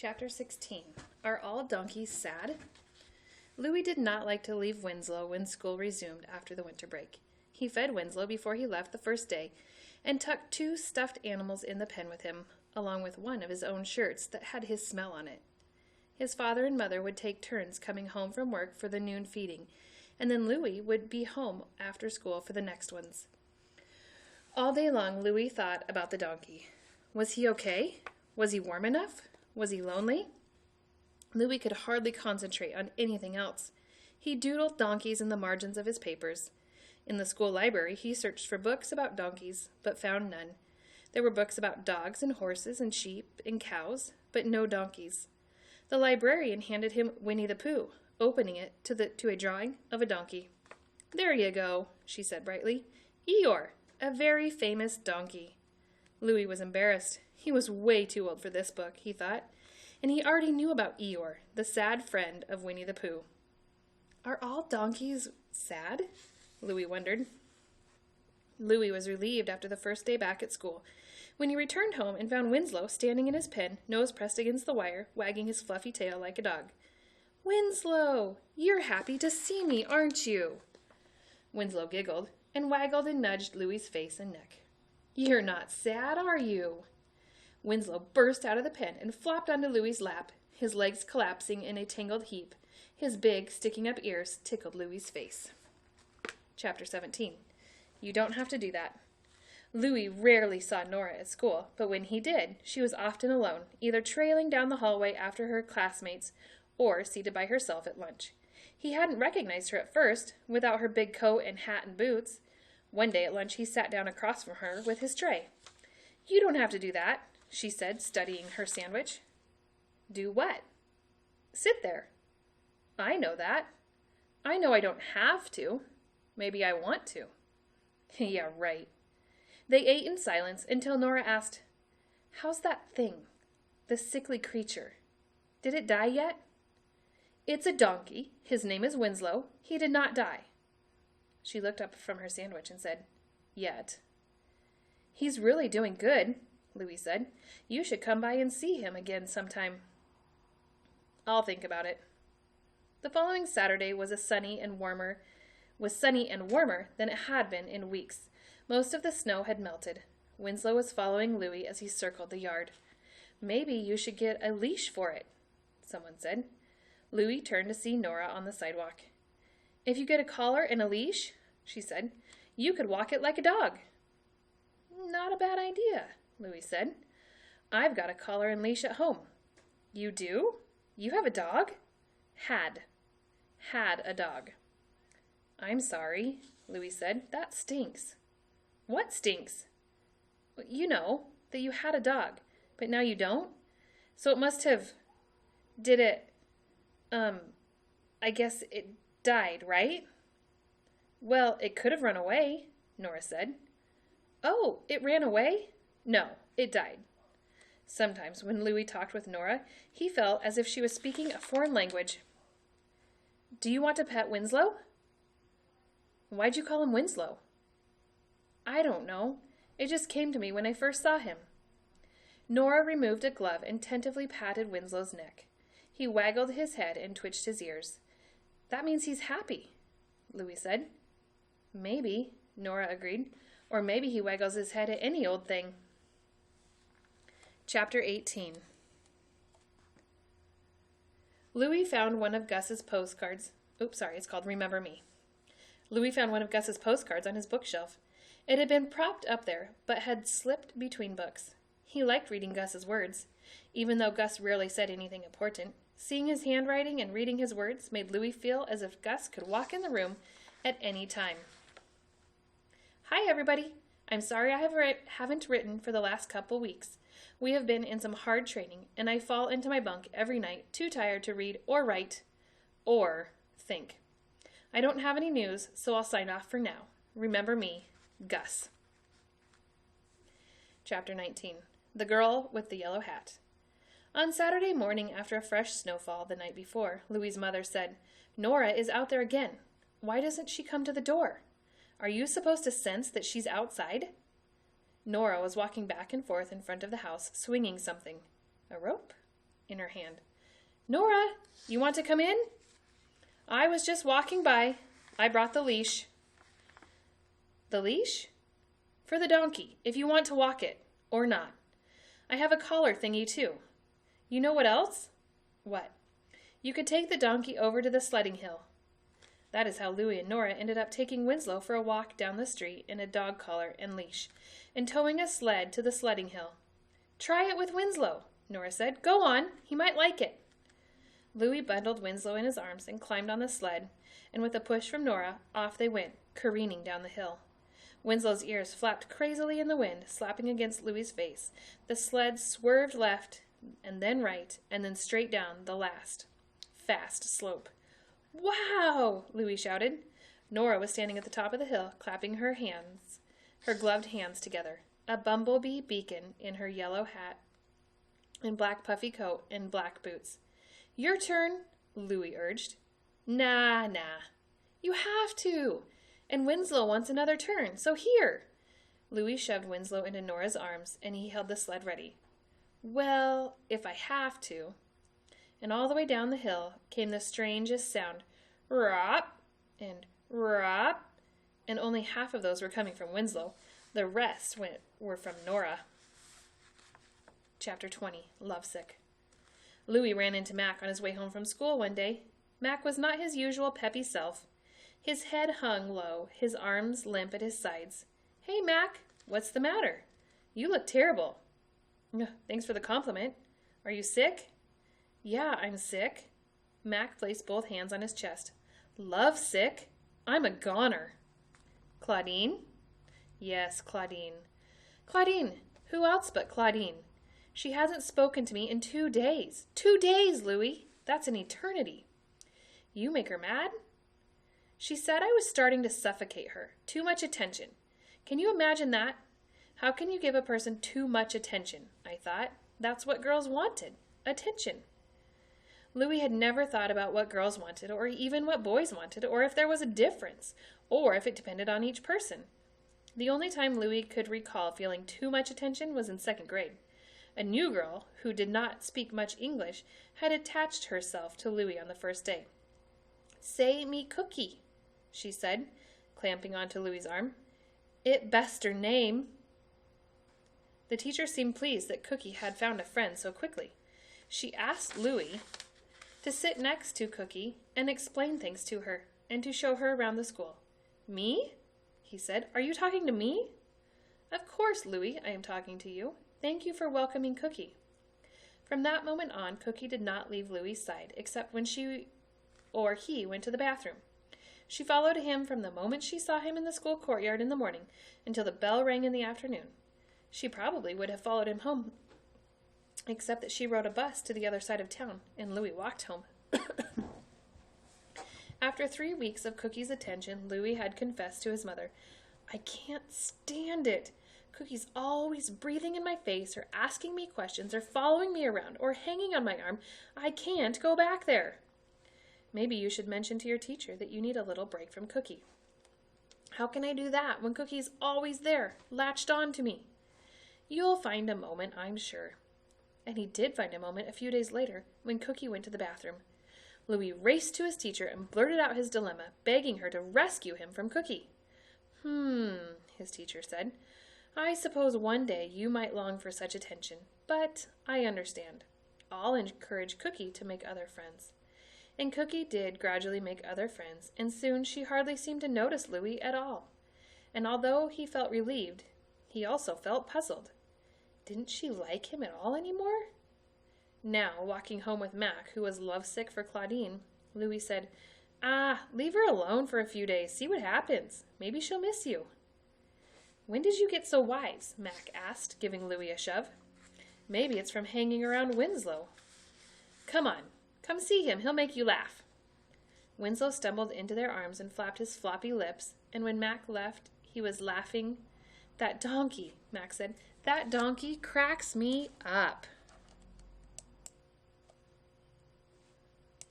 Chapter 16. Are all donkeys sad? Louis did not like to leave Winslow when school resumed after the winter break. He fed Winslow before he left the first day and tucked 2 stuffed animals in the pen with him, along with one of his own shirts that had his smell on it. His father and mother would take turns coming home from work for the noon feeding, and then Louis would be home after school for the next ones. All day long, Louis thought about the donkey. Was he okay? Was he warm enough? Was he lonely? Louis could hardly concentrate on anything else. He doodled donkeys in the margins of his papers. In the school library, he searched for books about donkeys, but found none. There were books about dogs and horses and sheep and cows, but no donkeys. The librarian handed him Winnie the Pooh, opening it to a drawing of a donkey. "There you go," she said brightly. "Eeyore, a very famous donkey." Louis was embarrassed. He was way too old for this book, he thought, and he already knew about Eeyore, the sad friend of Winnie the Pooh. Are all donkeys sad? Louis wondered. Louis was relieved after the first day back at school, when he returned home and found Winslow standing in his pen, nose pressed against the wire, wagging his fluffy tail like a dog. "Winslow, you're happy to see me, aren't you?" Winslow giggled and waggled and nudged Louis's face and neck. "You're not sad, are you?" Winslow burst out of the pen and flopped onto Louis's lap, his legs collapsing in a tangled heap. His big, sticking-up ears tickled Louis's face. Chapter 17. You don't have to do that. Louis rarely saw Nora at school, but when he did, she was often alone, either trailing down the hallway after her classmates or seated by herself at lunch. He hadn't recognized her at first, without her big coat and hat and boots. One day at lunch he sat down across from her with his tray. "You don't have to do that," she said, studying her sandwich. "Do what?" "Sit there." "I know that. I know I don't have to. Maybe I want to." "Yeah, right." They ate in silence until Nora asked, "How's that thing? The sickly creature? Did it die yet?" "It's a donkey. His name is Winslow. He did not die." She looked up from her sandwich and said, "Yet." "He's really doing good," Louis said. "You should come by and see him again sometime." "I'll think about it." The following Saturday was sunny and warmer than it had been in weeks. Most of the snow had melted. Winslow was following Louis as he circled the yard. "Maybe you should get a leash for it," someone said. Louis turned to see Nora on the sidewalk. "If you get a collar and a leash," she said, "you could walk it like a dog." "Not a bad idea," Louis said. "I've got a collar and leash at home." "You do? You have a dog?" Had a dog. "I'm sorry," Louis said. "That stinks." "What stinks?" "You know, that you had a dog, but now you don't. So it must have... Did it... I guess it died, right?" "Well, it could have run away," Nora said. "Oh, it ran away?" "No, it died." Sometimes when Louis talked with Nora, he felt as if she was speaking a foreign language. "Do you want to pet Winslow?" "Why'd you call him Winslow?" "I don't know. It just came to me when I first saw him." Nora removed a glove and tentatively patted Winslow's neck. He waggled his head and twitched his ears. "That means he's happy," Louis said. "Maybe," Nora agreed. "Or maybe he waggles his head at any old thing." Chapter 18. Louis found one of Gus's postcards. It's called Remember Me. Louis found one of Gus's postcards on his bookshelf. It had been propped up there, but had slipped between books. He liked reading Gus's words, even though Gus rarely said anything important. Seeing his handwriting and reading his words made Louis feel as if Gus could walk in the room at any time. "Hi, everybody. I'm sorry I haven't written for the last couple weeks. We have been in some hard training, and I fall into my bunk every night, too tired to read or write or think. I don't have any news, so I'll sign off for now. Remember me, Gus." Chapter 19. The Girl with the Yellow Hat. On Saturday morning, after a fresh snowfall the night before, Louis's mother said, "Nora is out there again. Why doesn't she come to the door? Are you supposed to sense that she's outside?" Nora was walking back and forth in front of the house, swinging something. A rope? in her hand. "Nora, you want to come in?" "I was just walking by. I brought the leash." "The leash?" "For the donkey, if you want to walk it, or not. I have a collar thingy too. You know what else?" "What?" "You could take the donkey over to the sledding hill." That is how Louie and Nora ended up taking Winslow for a walk down the street in a dog collar and leash, and towing a sled to the sledding hill. "Try it with Winslow," Nora said. "Go on, he might like it." Louie bundled Winslow in his arms and climbed on the sled, and with a push from Nora, off they went, careening down the hill. Winslow's ears flapped crazily in the wind, slapping against Louie's face. The sled swerved left, and then right, and then straight down the last fast slope. "Wow!" Louie shouted. Nora was standing at the top of the hill, clapping her gloved hands together, a bumblebee beacon in her yellow hat and black puffy coat and black boots. "Your turn," Louie urged. Nah. You have to. And Winslow wants another turn, so here." Louie shoved Winslow into Nora's arms, and he held the sled ready. "Well, if I have to." And all the way down the hill came the strangest sound, rop and rop, and only half of those were coming from Winslow. The rest were from Nora. Chapter 20, Lovesick. Louie ran into Mac on his way home from school one day. Mac was not his usual peppy self. His head hung low, his arms limp at his sides. "Hey, Mac, what's the matter? You look terrible." "Thanks for the compliment. Are you sick?" "Yeah, I'm sick." Mac placed both hands on his chest. "Love sick? I'm a goner." "Claudine?" "Yes, Claudine." "Claudine? Who else but Claudine? She hasn't spoken to me in 2 days. 2 days, Louie! That's an eternity." "You make her mad?" "She said I was starting to suffocate her. Too much attention. Can you imagine that? How can you give a person too much attention? I thought. That's what girls wanted. Attention." Louie had never thought about what girls wanted, or even what boys wanted, or if there was a difference, or if it depended on each person. The only time Louie could recall feeling too much attention was in 2nd grade. A new girl, who did not speak much English, had attached herself to Louie on the first day. "Say me Cookie," she said, clamping onto Louie's arm. "It best her name." The teacher seemed pleased that Cookie had found a friend so quickly. She asked Louie to sit next to Cookie and explain things to her, and to show her around the school. "Me?" he said. "Are you talking to me?" "Of course, Louie, I am talking to you. Thank you for welcoming Cookie." From that moment on, Cookie did not leave Louie's side, except when she or he went to the bathroom. She followed him from the moment she saw him in the school courtyard in the morning until the bell rang in the afternoon. She probably would have followed him home, except that she rode a bus to the other side of town, and Louie walked home. After 3 weeks of Cookie's attention, Louie had confessed to his mother, "I can't stand it. Cookie's always breathing in my face, or asking me questions, or following me around, or hanging on my arm. I can't go back there." "Maybe you should mention to your teacher that you need a little break from Cookie." "How can I do that when Cookie's always there, latched on to me?" "You'll find a moment, I'm sure." And he did find a moment a few days later when Cookie went to the bathroom. Louie raced to his teacher and blurted out his dilemma, begging her to rescue him from Cookie. His teacher said. "I suppose one day you might long for such attention, but I understand. I'll encourage Cookie to make other friends." And Cookie did gradually make other friends, and soon she hardly seemed to notice Louie at all. And although he felt relieved, he also felt puzzled. Didn't she like him at all anymore? Now, walking home with Mac, who was lovesick for Claudine, Louie said, "Leave her alone for a few days. See what happens. Maybe she'll miss you." "When did you get so wise?" Mac asked, giving Louie a shove. "Maybe it's from hanging around Winslow." "Come on. Come see him. He'll make you laugh." Winslow stumbled into their arms and flapped his floppy lips, and when Mac left, he was laughing. "That donkey," Mac said. "That donkey cracks me up."